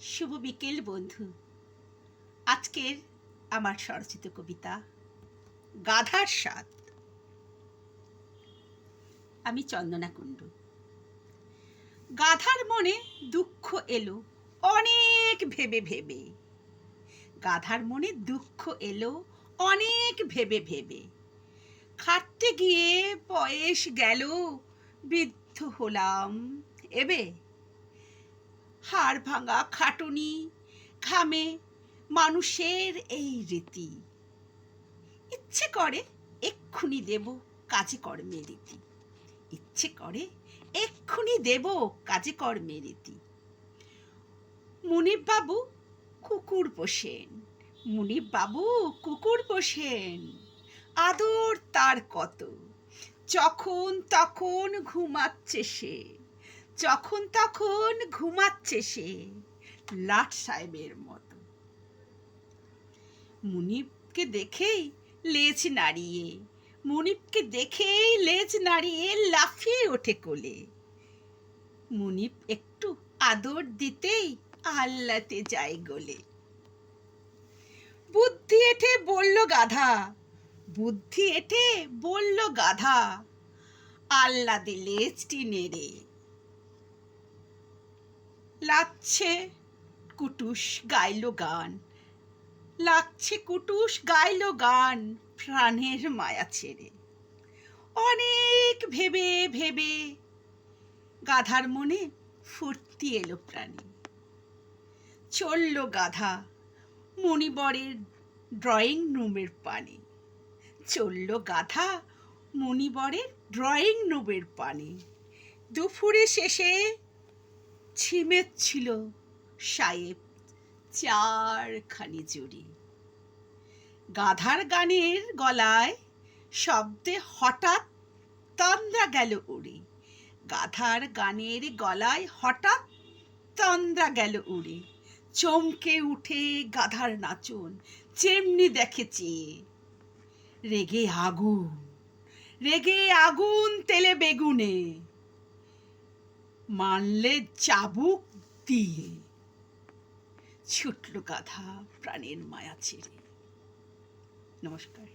শুভ বিকেল বন্ধু। আজকের আমার স্বরচিত কবিতা গাধার স্বাদ। আমি চন্দনা কুণ্ডু। গাধার মনে দুঃখ এলো অনেক ভেবে ভেবে। গাধার মনে দুঃখ এলো অনেক ভেবে ভেবে। খাটতে গিয়ে বয়স গেল, বৃদ্ধ হলাম এবে। হাড় ভাঙা খাটুনি, ঘামে মানুষের এই রীতি। ইচ্ছে করে এক্ষুনি দেব কাজে কর্মে রীতি। ইচ্ছে করে এক্ষুনি দেব কাজে কর্মে রীতি। মুনিব বাবু কুকুর পোষেন, মুনিব বাবু কুকুর পোষেন। আদর তার কত, যখন তখন ঘুমাচ্ছে সে, যখন তখন ঘুমাচ্ছে সে লাট সাহেবের মতো। মুনিবকে দেখেই লেজ নাড়িয়ে, মুনিবকে দেখেই লেজ নাড়িয়ে লাফিয়ে ওঠে কোলে। মুনিব একটু আদর দিতেই আহ্লাতে যায় গলে। বুদ্ধি এঁটে বলল গাধা, বুদ্ধি এঁটে বলল গাধা, আহ্লাদে লেজটি নেড়ে। লাগছে কুটুস গাইল গান, লাগছে কুটুস গাইল গান প্রাণের মায়া ছেড়ে। অনেক ভেবে ভেবে গাধার মনে ফুর্তি এলো প্রাণে। চলল গাধা মণিবরের ড্রয়িং রুমের পানে, চলল গাধা মণিবরের ড্রয়িং রুমের পানে। দুপুরে শেষে ছিমেচ্ছিল সাহেব চারখানি জুড়ি। গাধার গানের গলায় শব্দে হঠাৎ তন্দ্রা গেল উড়ে। গাধার গানের গলায় হঠাৎ তন্দ্রা গেল উড়ে। চমকে উঠে গাধার নাচন যেমনি দেখে চেয়ে। রেগে আগুন, রেগে আগুন তেলে বেগুনে, মানলে চাবুক দিয়ে। ছুটল গাধা প্রাণের মায়া ছেড়ে। নমস্কার।